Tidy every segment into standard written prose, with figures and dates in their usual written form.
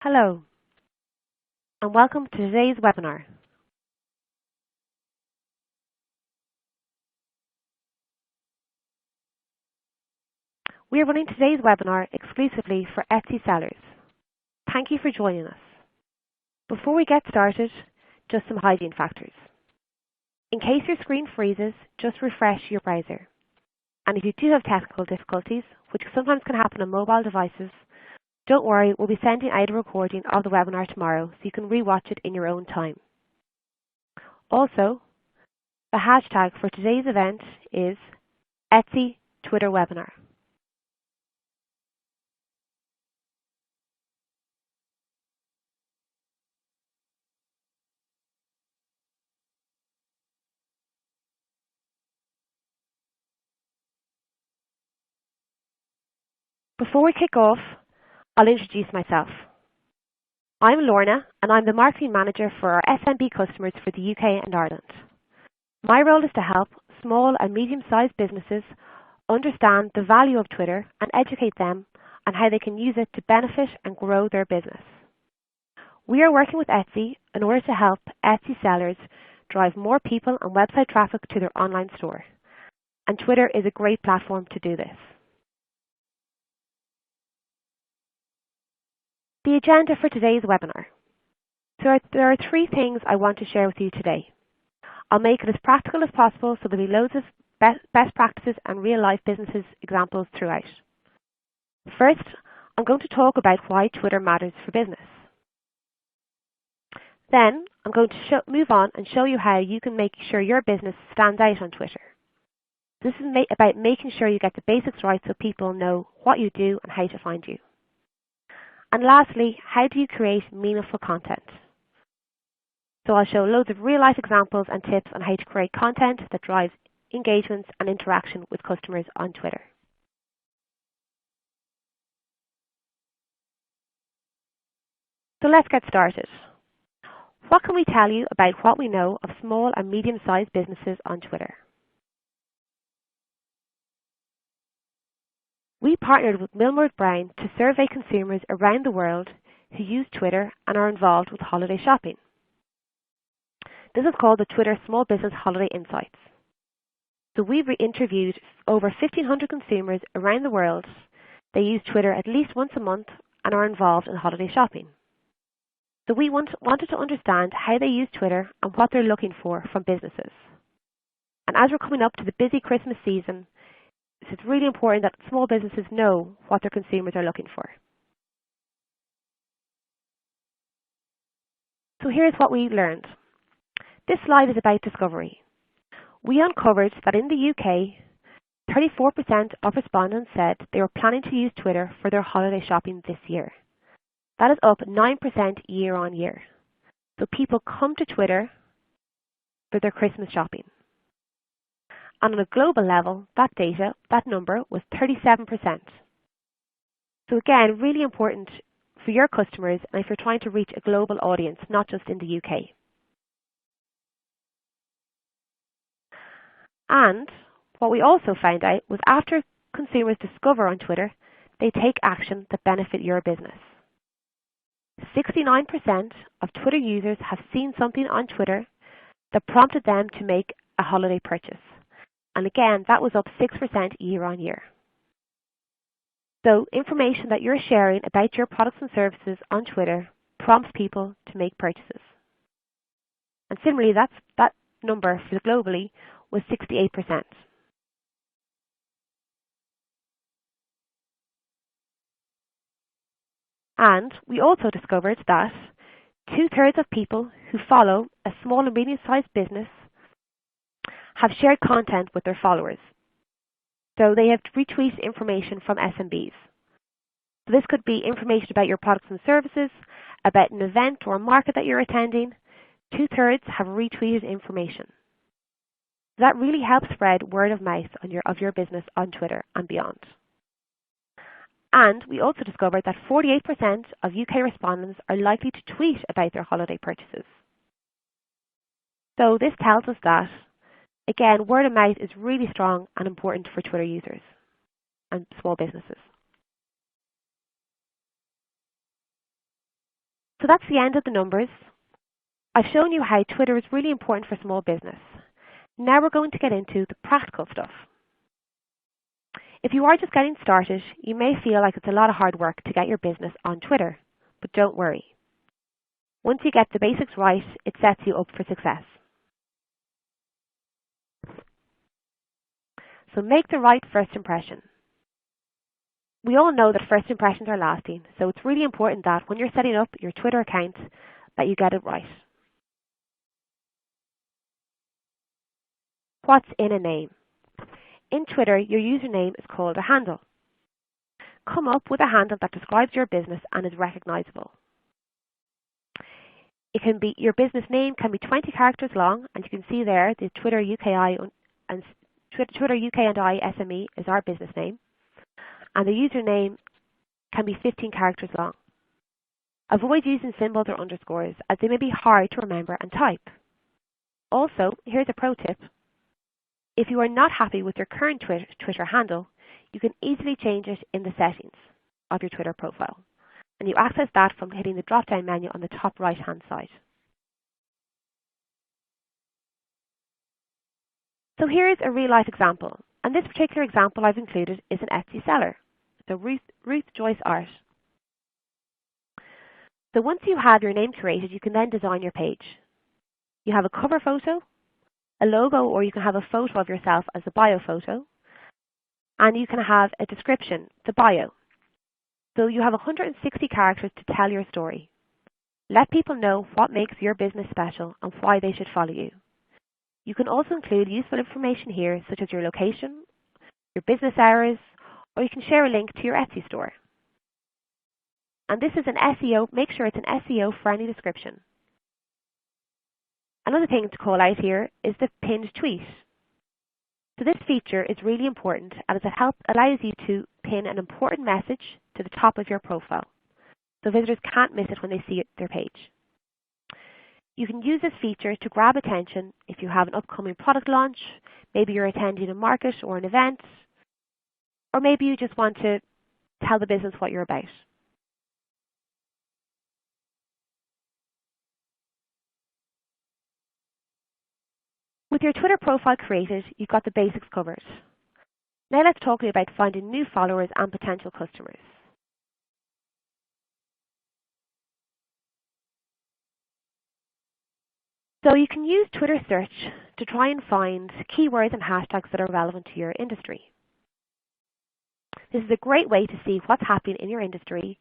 Hello, and welcome to today's webinar. We are running today's webinar exclusively for Etsy sellers. Thank you for joining us. Before we get started, just some hygiene factors. In case your screen freezes, just refresh your browser. And if you do have technical difficulties, which sometimes can happen on mobile devices, don't worry, we'll be sending out a recording of the webinar tomorrow so you can rewatch it in your own time. Also, the hashtag for today's event is Etsy Twitter Webinar. Before we kick off, I'll introduce myself. I'm Lorna, and I'm the Marketing Manager for our SMB customers for the UK and Ireland. My role is to help small and medium-sized businesses understand the value of Twitter and educate them on how they can use it to benefit and grow their business. We are working with Etsy in order to help Etsy sellers drive more people and website traffic to their online store, and Twitter is a great platform to do this. The agenda for today's webinar. There are three things I want to share with you today. I'll make it as practical as possible so there'll be loads of best practices and real-life businesses examples throughout. First, I'm going to talk about why Twitter matters for business. Then, I'm going to move on and show you how you can make sure your business stands out on Twitter. This is about making sure you get the basics right so people know what you do and how to find you. And lastly, how do you create meaningful content? So I'll show loads of real-life examples and tips on how to create content that drives engagements and interaction with customers on Twitter. So let's get started. What can we tell you about what we know of small and medium-sized businesses on Twitter? We partnered with Millward Brown to survey consumers around the world who use Twitter and are involved with holiday shopping. This is called the Twitter Small Business Holiday Insights. So we've interviewed over 1,500 consumers around the world. They use Twitter at least once a month and are involved in holiday shopping. So we wanted to understand how they use Twitter and what they're looking for from businesses. And as we're coming up to the busy Christmas season, it's really important that small businesses know what their consumers are looking for. So here's what we learned. This slide is about discovery. We uncovered that in the UK, 34% of respondents said they were planning to use Twitter for their holiday shopping this year. That is up 9% year on year. So people come to Twitter for their Christmas shopping. And on a global level, that number was 37%. So again, really important for your customers and if you're trying to reach a global audience, not just in the UK. And what we also found out was after consumers discover on Twitter, they take action that benefit your business. 69% of Twitter users have seen something on Twitter that prompted them to make a holiday purchase. And again, that was up 6% year on year. So information that you're sharing about your products and services on Twitter prompts people to make purchases. And similarly, that number for globally was 68%. And we also discovered that 2/3 of people who follow a small and medium-sized business have shared content with their followers. So they have retweeted information from SMBs. So this could be information about your products and services, about an event or a market that you're attending. 2/3 have retweeted information. That really helps spread word of mouth of your business on Twitter and beyond. And we also discovered that 48% of UK respondents are likely to tweet about their holiday purchases. So this tells us that, again, word of mouth is really strong and important for Twitter users and small businesses. So that's the end of the numbers. I've shown you how Twitter is really important for small business. Now we're going to get into the practical stuff. If you are just getting started, you may feel like it's a lot of hard work to get your business on Twitter, but don't worry. Once you get the basics right, it sets you up for success. So make the right first impression. We all know that first impressions are lasting, so it's really important that when you're setting up your Twitter account, that you get it right. What's in a name? In Twitter, your username is called a handle. Come up with a handle that describes your business and is recognizable. Your business name can be 20 characters long, and you can see there the Twitter UKI and Twitter UK and I SME is our business name, and the username can be 15 characters long. Avoid using symbols or underscores, as they may be hard to remember and type. Also, here's a pro tip. If you are not happy with your current Twitter handle, you can easily change it in the settings of your Twitter profile, and you access that from hitting the drop-down menu on the top right-hand side. So here's a real-life example, and this particular example I've included is an Etsy seller, so Ruth Joyce Art. So once you have your name created, you can then design your page. You have a cover photo, a logo, or you can have a photo of yourself as a bio photo, and you can have a description, the bio. So you have 160 characters to tell your story. Let people know what makes your business special and why they should follow you. You can also include useful information here, such as your location, your business hours, or you can share a link to your Etsy store. And this is an SEO, make sure it's an SEO-friendly description. Another thing to call out here is the pinned tweet. So this feature is really important as it allows you to pin an important message to the top of your profile, so visitors can't miss it when they see their page. You can use this feature to grab attention if you have an upcoming product launch, maybe you're attending a market or an event, or maybe you just want to tell the business what you're about. With your Twitter profile created, you've got the basics covered. Now let's talk about finding new followers and potential customers. So you can use Twitter search to try and find keywords and hashtags that are relevant to your industry. This is a great way to see what's happening in your industry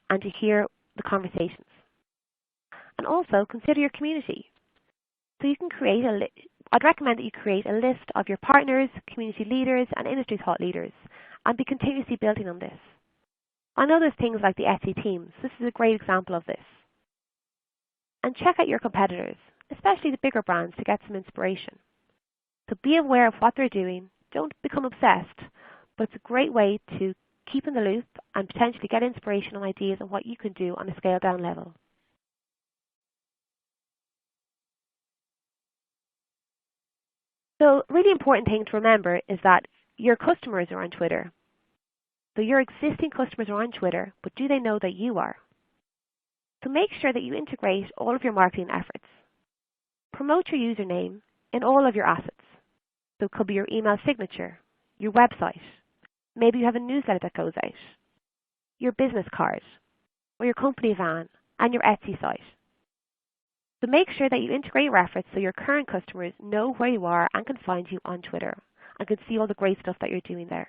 and to hear the conversations. And also consider your community. So you can create I'd recommend that you create a list of your partners, community leaders, and industry thought leaders, and be continuously building on this. I know there's things like the Etsy teams. This is a great example of this. And check out your competitors, especially the bigger brands, to get some inspiration. So be aware of what they're doing. Don't become obsessed, but it's a great way to keep in the loop and potentially get inspiration and ideas on what you can do on a scaled down level. So a really important thing to remember is that your customers are on Twitter. So your existing customers are on Twitter, but do they know that you are? So make sure that you integrate all of your marketing efforts. Promote your username in all of your assets. So it could be your email signature, your website, maybe you have a newsletter that goes out, your business card, or your company van, and your Etsy site. So make sure that you integrate your efforts so your current customers know where you are and can find you on Twitter and can see all the great stuff that you're doing there.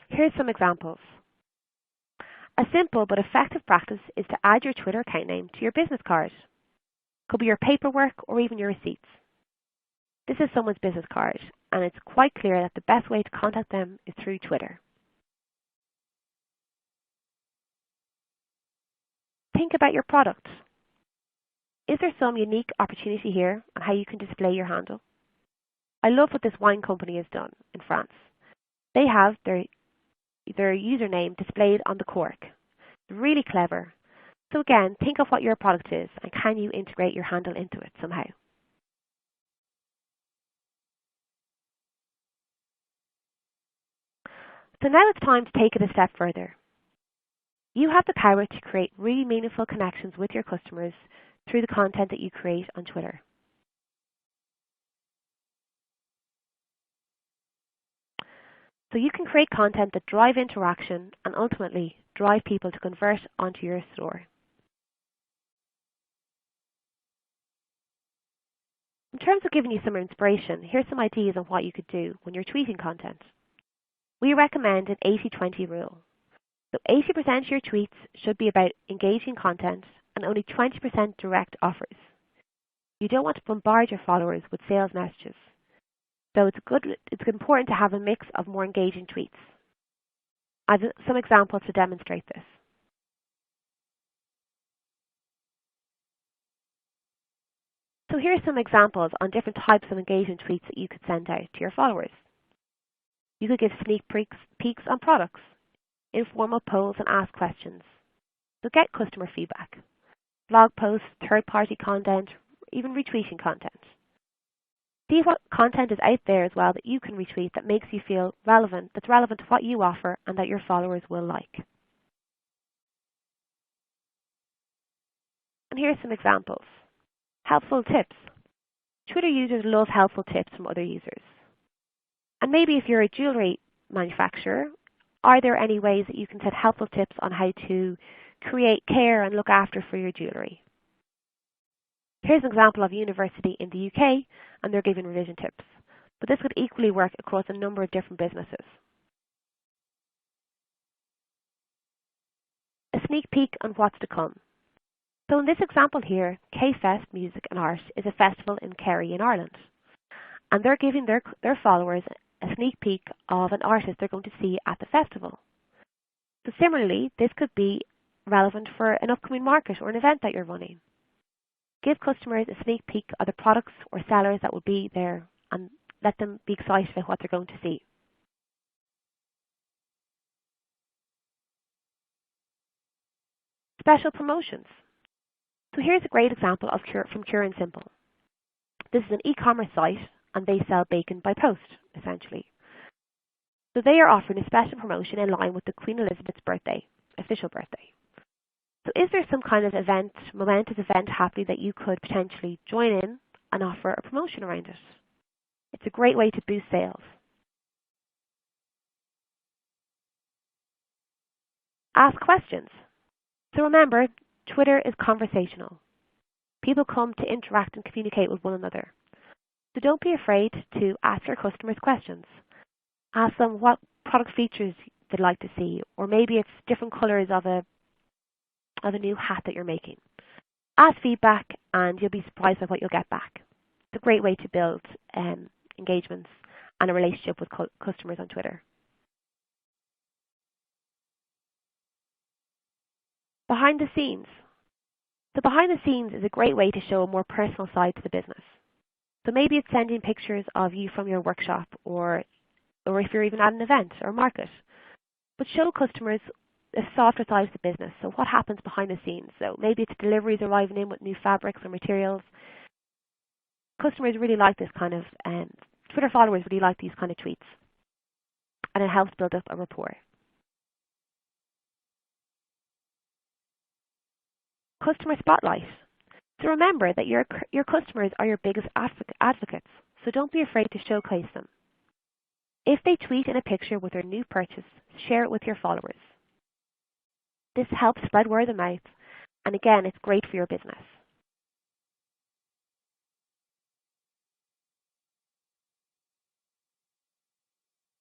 Here's some examples. A simple but effective practice is to add your Twitter account name to your business card. Could be your paperwork or even your receipts. This is someone's business card, and it's quite clear that the best way to contact them is through Twitter. Think about your product. Is there some unique opportunity here on how you can display your handle? I love what this wine company has done in France. They have their username displayed on the cork. Really clever. So again, think of what your product is and can you integrate your handle into it somehow. So now it's time to take it a step further. You have the power to create really meaningful connections with your customers through the content that you create on Twitter. So you can create content that drive interaction and ultimately drive people to convert onto your store. In terms of giving you some inspiration, here's some ideas on what you could do when you're tweeting content. We recommend an 80-20 rule. So 80% of your tweets should be about engaging content and only 20% direct offers. You don't want to bombard your followers with sales messages. So it's important to have a mix of more engaging tweets. I have some examples to demonstrate this. So here are some examples on different types of engaging tweets that you could send out to your followers. You could give sneak peeks on products, informal polls and ask questions. So get customer feedback, blog posts, third-party content, even retweeting content. See what content is out there as well that you can retweet that makes you feel relevant, that's relevant to what you offer and that your followers will like. And here are some examples. Helpful tips. Twitter users love helpful tips from other users. And maybe if you're a jewellery manufacturer, are there any ways that you can set helpful tips on how to create care and look after for your jewellery? Here's an example of a university in the UK, and they're giving revision tips. But this could equally work across a number of different businesses. A sneak peek on what's to come. So in this example here, K-Fest Music and Art is a festival in Kerry in Ireland. And they're giving their followers a sneak peek of an artist they're going to see at the festival. So similarly, this could be relevant for an upcoming market or an event that you're running. Give customers a sneak peek of the products or sellers that will be there and let them be excited about what they're going to see. Special promotions. So here's a great example from Pure and Simple. This is an e-commerce site and they sell bacon by post, essentially. So they are offering a special promotion in line with the Queen Elizabeth's birthday, official birthday. So is there some kind of event, momentous event happening that you could potentially join in and offer a promotion around it? It's a great way to boost sales. Ask questions. So remember, Twitter is conversational. People come to interact and communicate with one another. So don't be afraid to ask your customers questions. Ask them what product features they'd like to see, or maybe it's different colors of a new hat that you're making. Ask feedback and you'll be surprised by what you'll get back. It's a great way to build engagements and a relationship with customers on Twitter. Behind the scenes. So behind the scenes is a great way to show a more personal side to the business. So maybe it's sending pictures of you from your workshop or if you're even at an event or market. But show customers a softer side of the business. So what happens behind the scenes? So maybe it's deliveries arriving in with new fabrics or materials. Customers really like this kind of, Twitter followers really like these kind of tweets. And it helps build up a rapport. Customer spotlight. So remember that your customers are your biggest advocates. So don't be afraid to showcase them. If they tweet in a picture with their new purchase, share it with your followers. This helps spread word of mouth, and again, it's great for your business.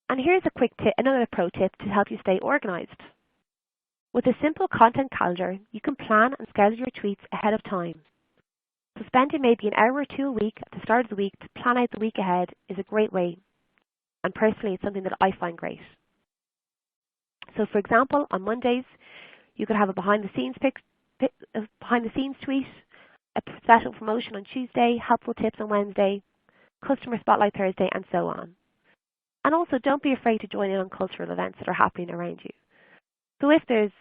And here's a quick tip, another pro tip to help you stay organized. With a simple content calendar, you can plan and schedule your tweets ahead of time. So spending maybe an hour or two a week at the start of the week to plan out the week ahead is a great way. And personally, it's something that I find great. So for example, on Mondays, you could have a behind the scenes tweet, a special promotion on Tuesday, helpful tips on Wednesday, customer spotlight Thursday, and so on. And also, don't be afraid to join in on cultural events that are happening around you. So if there's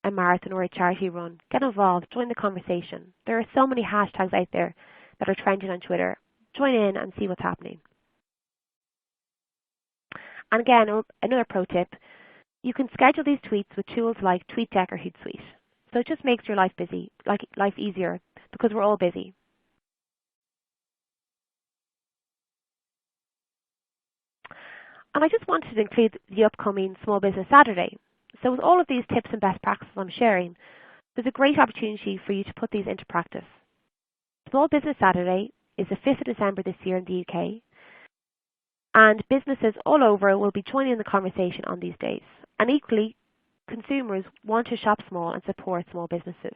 a marathon or a charity run, get involved, join the conversation. There are so many hashtags out there that are trending on Twitter. Join in and see what's happening. And again, another pro tip, You can schedule these tweets with tools like TweetDeck or Hootsuite. So it just makes your life life easier because we're all busy. And I just wanted to include the upcoming Small Business Saturday. So with all of these tips and best practices I'm sharing, there's a great opportunity for you to put these into practice. Small Business Saturday is the 5th of December this year in the UK, and businesses all over will be joining in the conversation on these days. And equally, consumers want to shop small and support small businesses.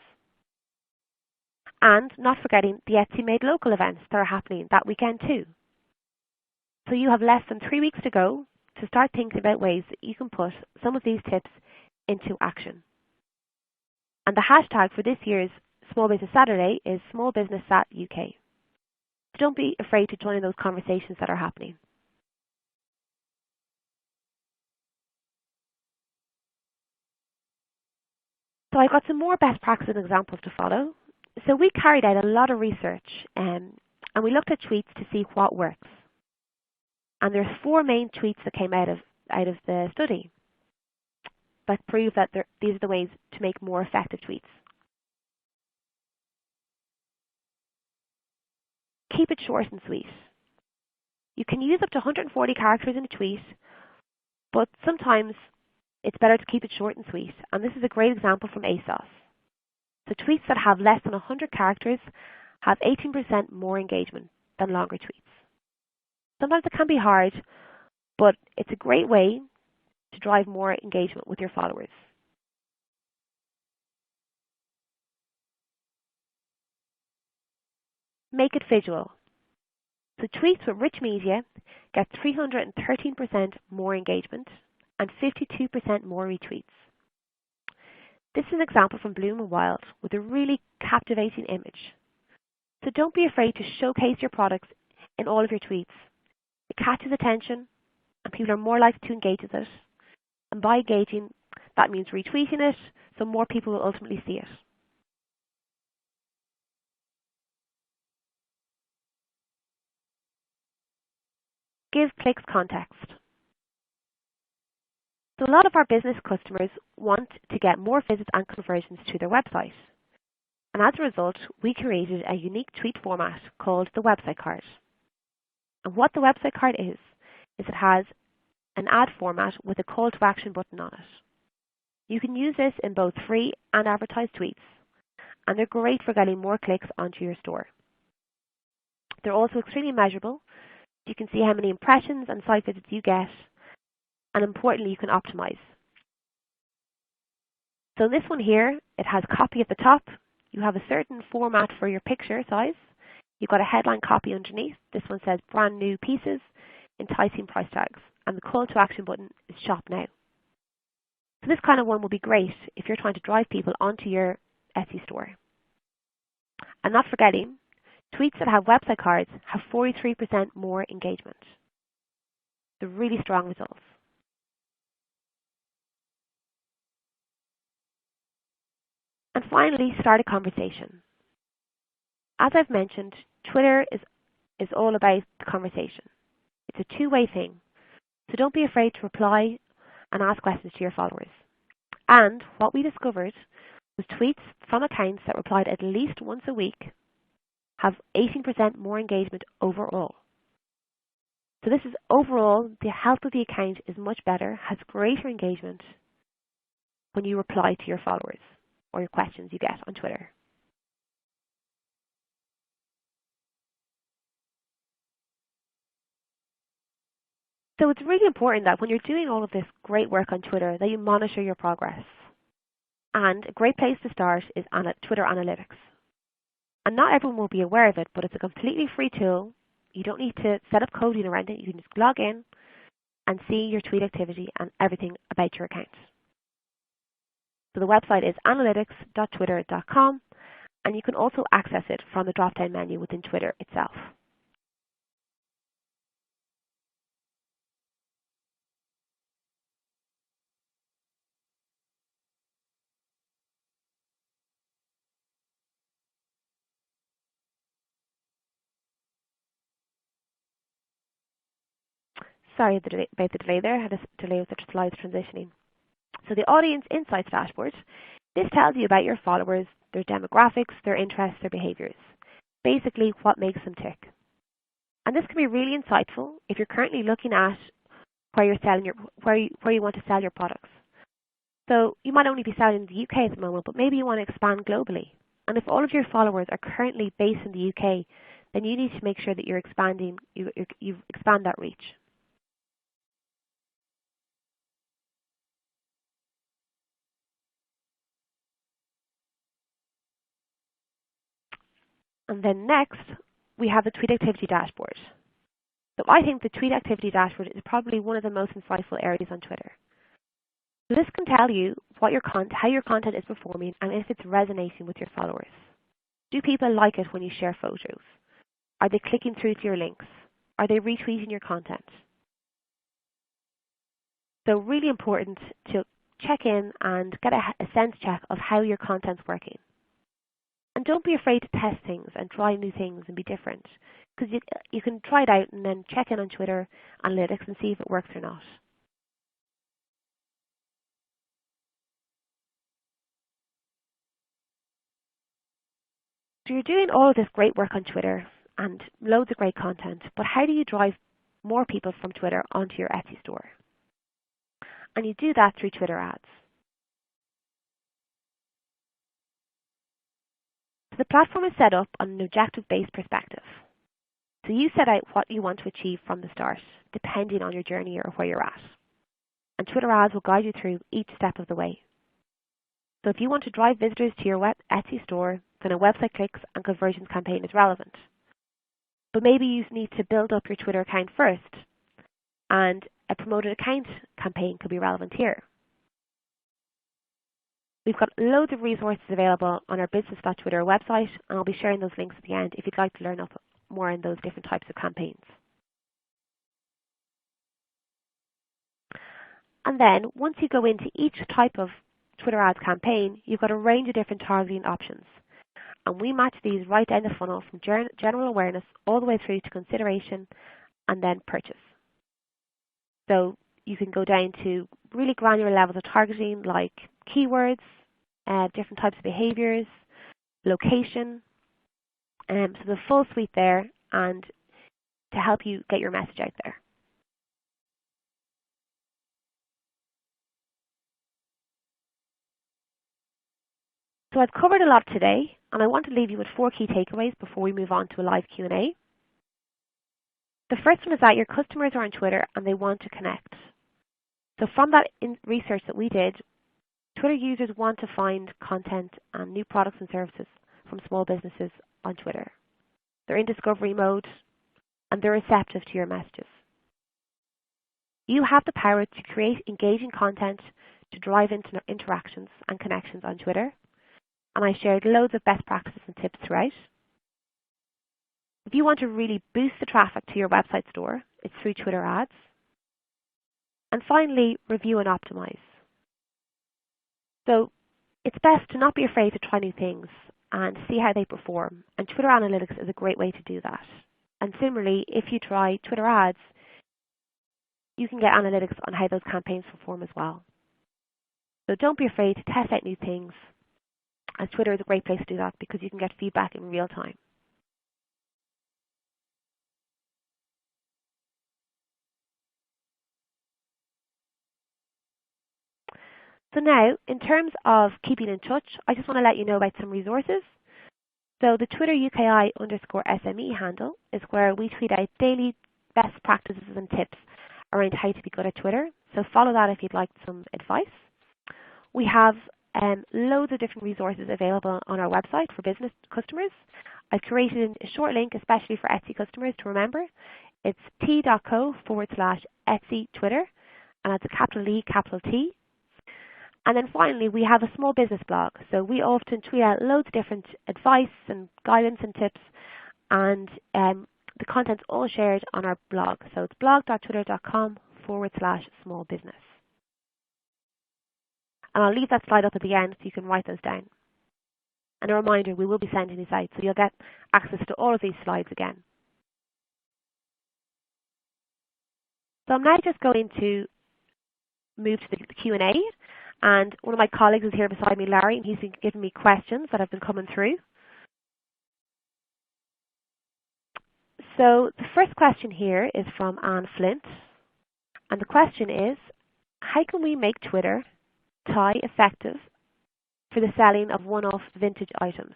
And not forgetting the Etsy Made Local events that are happening that weekend too. So you have less than 3 weeks to go to start thinking about ways that you can put some of these tips into action. And the hashtag for this year's Small Business Saturday is SmallBusinessSat.UK. So don't be afraid to join in those conversations that are happening. So I've got some more best practices and examples to follow. So we carried out a lot of research and we looked at tweets to see what works. And there's 4 main tweets that came out of the study that prove that these are the ways to make more effective tweets. Keep it short and sweet. You can use up to 140 characters in a tweet, but sometimes it's better to keep it short and sweet. And this is a great example from ASOS. So tweets that have less than 100 characters have 18% more engagement than longer tweets. Sometimes it can be hard, but it's a great way to drive more engagement with your followers. Make it visual. So tweets with rich media get 313% more engagement and 52% more retweets. This is an example from Bloom and Wild with a really captivating image. So don't be afraid to showcase your products in all of your tweets. It catches attention and people are more likely to engage with it. And by engaging, that means retweeting it, so more people will ultimately see it. Give clicks context. So a lot of our business customers want to get more visits and conversions to their website. And as a result, we created a unique tweet format called the website card. And what the website card is it has an ad format with a call to action button on it. You can use this in both free and advertised tweets, and they're great for getting more clicks onto your store. They're also extremely measurable. You can see how many impressions and site visits you get, and importantly, you can optimize. So in this one here, it has copy at the top. You have a certain format for your picture size. You've got a headline copy underneath. This one says brand new pieces, enticing price tags, and the call to action button is shop now. So this kind of one will be great if you're trying to drive people onto your Etsy store. And not forgetting, tweets that have website cards have 43% more engagement. They're really strong results. And finally, start a conversation. As I've mentioned, Twitter is all about the conversation. It's a two-way thing. So don't be afraid to reply and ask questions to your followers. And what we discovered was tweets from accounts that replied at least once a week have 18% more engagement overall. So this is overall, the health of the account is much better, has greater engagement when you reply to your followers or your questions you get on Twitter. So it's really important that when you're doing all of this great work on Twitter, that you monitor your progress. And a great place to start is Twitter Analytics. And not everyone will be aware of it, but it's a completely free tool. You don't need to set up coding around it. You can just log in and see your tweet activity and everything about your account. So the website is analytics.twitter.com, and you can also access it from the drop-down menu within Twitter itself. Sorry about the delay there. I had a delay with the slides transitioning. So the Audience Insights dashboard, this tells you about your followers, their demographics, their interests, their behaviors. Basically, what makes them tick. And this can be really insightful if you're currently looking at where you want to sell your products. So you might only be selling in the UK at the moment, but maybe you want to expand globally. And if all of your followers are currently based in the UK, then you need to make sure that you expand that reach. And then next, we have the Tweet Activity Dashboard. So I think the Tweet Activity Dashboard is probably one of the most insightful areas on Twitter. So this can tell you how your content is performing and if it's resonating with your followers. Do people like it when you share photos? Are they clicking through to your links? Are they retweeting your content? So really important to check in and get a sense check of how your content's working. And don't be afraid to test things and try new things and be different, because you can try it out and then check in on Twitter Analytics and see if it works or not. So you're doing all of this great work on Twitter and loads of great content, but how do you drive more people from Twitter onto your Etsy store? And you do that through Twitter ads. So the platform is set up on an objective-based perspective. So you set out what you want to achieve from the start, depending on your journey or where you're at. And Twitter ads will guide you through each step of the way. So if you want to drive visitors to your Etsy store, then a website clicks and conversions campaign is relevant. But maybe you need to build up your Twitter account first, and a promoted account campaign could be relevant here. We've got loads of resources available on our business.twitter website, and I'll be sharing those links at the end if you'd like to learn more on those different types of campaigns. And then once you go into each type of Twitter ads campaign, you've got a range of different targeting options. And we match these right down the funnel from general awareness all the way through to consideration and then purchase. So you can go down to really granular levels of targeting like keywords, different types of behaviors, location, so the full suite there, and to help you get your message out there. So I've covered a lot today, and I want to leave you with 4 key takeaways before we move on to a live Q&A. The first one is that your customers are on Twitter and they want to connect. So from that research that we did, Twitter users want to find content and new products and services from small businesses on Twitter. They're in discovery mode and they're receptive to your messages. You have the power to create engaging content to drive interactions and connections on Twitter. And I shared loads of best practices and tips throughout. If you want to really boost the traffic to your website store, it's through Twitter ads. And finally, review and optimize. So it's best to not be afraid to try new things and see how they perform. And Twitter Analytics is a great way to do that. And similarly, if you try Twitter ads, you can get analytics on how those campaigns perform as well. So don't be afraid to test out new things. And Twitter is a great place to do that because you can get feedback in real time. So now, in terms of keeping in touch, I just want to let you know about some resources. So the Twitter UKI_SME handle is where we tweet out daily best practices and tips around how to be good at Twitter. So follow that if you'd like some advice. We have loads of different resources available on our website for business customers. I've created a short link especially for Etsy customers to remember. It's t.co/Etsy Twitter, and it's a capital E, capital T. And then finally, we have a small business blog. So we often tweet out loads of different advice and guidance and tips, and the content's all shared on our blog. So it's blog.twitter.com/small business. And I'll leave that slide up at the end so you can write those down. And a reminder, we will be sending these out, so you'll get access to all of these slides again. So I'm now just going to move to the Q&A, And one of my colleagues is here beside me, Larry, and he's been giving me questions that have been coming through. So the first question here is from Anne Flint. And the question is, how can we make Twitter tie effective for the selling of one-off vintage items?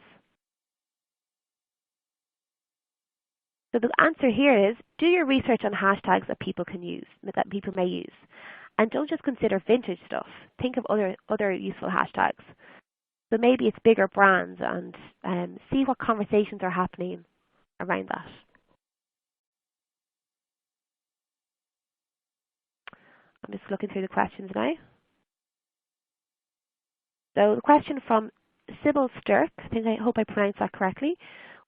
So the answer here is, do your research on hashtags that people can use, that people may use. And don't just consider vintage stuff. Think of other useful hashtags. So maybe it's bigger brands, and see what conversations are happening around that. I'm just looking through the questions now. So the question from Sybil Sturk, I hope I pronounced that correctly.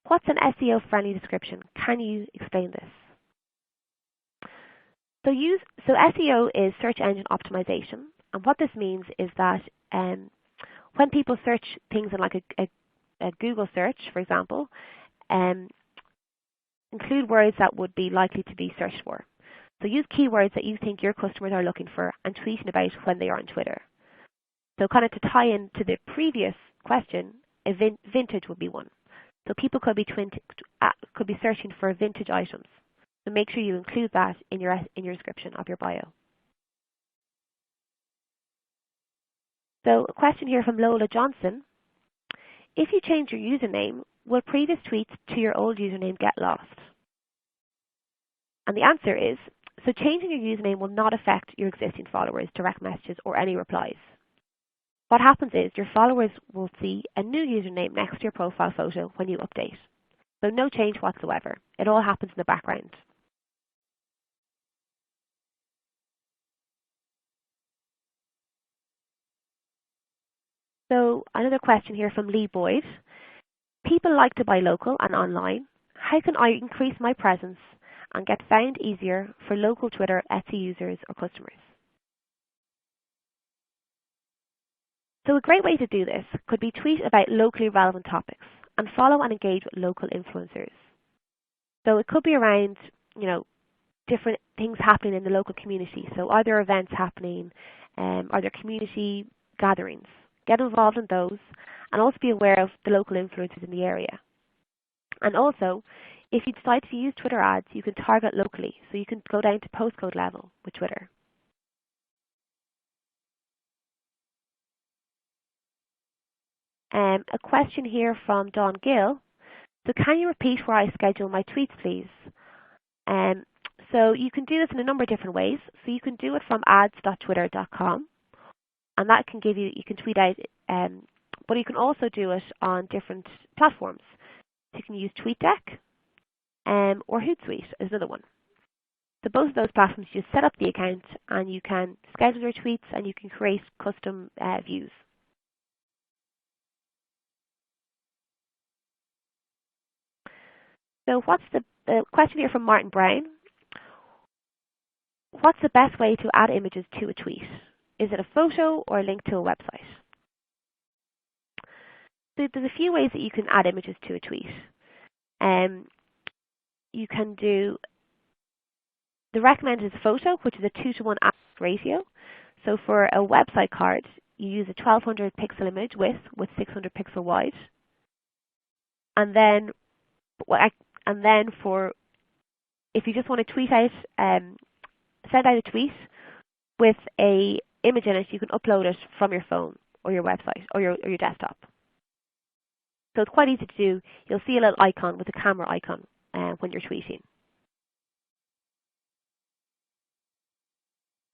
What's an SEO-friendly description? Can you explain this? So SEO is search engine optimization, and what this means is that when people search things in like a Google search, for example, include words that would be likely to be searched for. So use keywords that you think your customers are looking for and tweeting about when they are on Twitter. So kind of to tie into the previous question, vintage would be one. So people could be searching for vintage items. So make sure you include that in your description of your bio. So a question here from Lola Johnson. If you change your username, will previous tweets to your old username get lost? And the answer is, so changing your username will not affect your existing followers, direct messages, or any replies. What happens is your followers will see a new username next to your profile photo when you update. So no change whatsoever. It all happens in the background. So another question here from Lee Boyd. People like to buy local and online. How can I increase my presence and get found easier for local Twitter, Etsy users or customers? So a great way to do this could be tweet about locally relevant topics and follow and engage with local influencers. So it could be around, different things happening in the local community. So are there events happening? Are there community gatherings? Get involved in those and also be aware of the local influencers in the area. And also, if you decide to use Twitter ads, you can target locally. So you can go down to postcode level with Twitter. A question here from Dawn Gill. So can you repeat where I schedule my tweets, please? So you can do this in a number of different ways. So you can do it from ads.twitter.com, and that can give you can tweet out, but you can also do it on different platforms. So you can use TweetDeck or Hootsuite is another one. So both of those platforms, you set up the account and you can schedule your tweets and you can create custom views. So what's the question here from Martin Brown? What's the best way to add images to a tweet? Is it a photo or a link to a website? So there's a few ways that you can add images to a tweet. You can do the recommended is photo, which is a 2:1 aspect ratio. So for a website card, you use a 1200 pixel image width with 600 pixel wide. And then for if you just want to tweet out, send out a tweet with a image in it, you can upload it from your phone or your website or your desktop. So it's quite easy to do. You'll see a little icon with a camera icon when you're tweeting.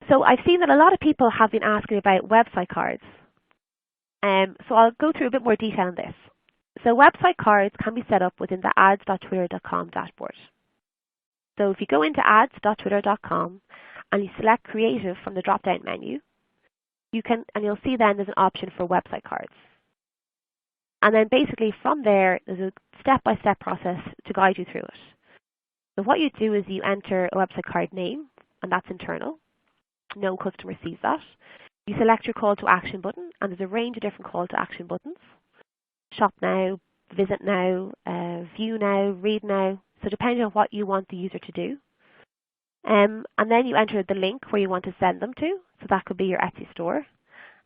So I've seen that a lot of people have been asking about website cards. So I'll go through a bit more detail on this. So website cards can be set up within the ads.twitter.com dashboard. So if you go into ads.twitter.com and you select Creative from the drop-down menu, you'll see then there's an option for website cards. And then basically from there, there's a step-by-step process to guide you through it. So what you do is you enter a website card name, and that's internal. No customer sees that. You select your call to action button, and there's a range of different call to action buttons. Shop now, visit now, view now, read now. So depending on what you want the user to do. And then you enter the link where you want to send them to. So that could be your Etsy store.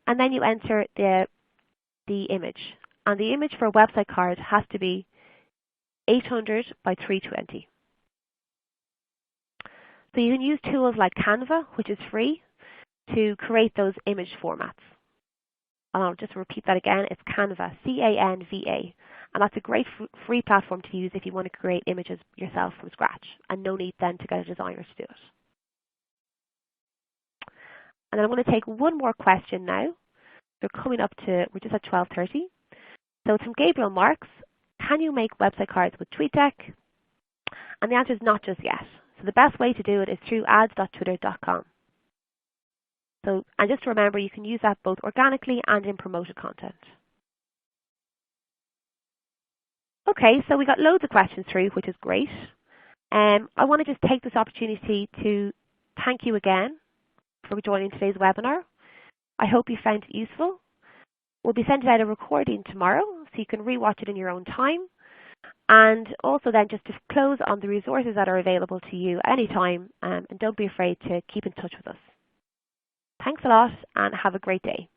and then you enter the image. And the image for a website card has to be 800 by 320. So you can use tools like Canva, which is free, to create those image formats. And I'll just repeat that again. It's Canva, C-A-N-V-A. And that's a great free platform to use if you want to create images yourself from scratch, and no need then to get a designer to do it. And then I'm going to take one more question now. We're just at 12:30. So it's from Gabriel Marks. Can you make website cards with TweetDeck? And the answer is not just yet. So the best way to do it is through ads.twitter.com. So, and just to remember, you can use that both organically and in promoted content. Okay, so we got loads of questions through, which is great. I want to just take this opportunity to thank you again for joining today's webinar. I hope you found it useful. We'll be sending out a recording tomorrow, so you can rewatch it in your own time. And also then just to close on the resources that are available to you at any time, and don't be afraid to keep in touch with us. Thanks a lot and have a great day.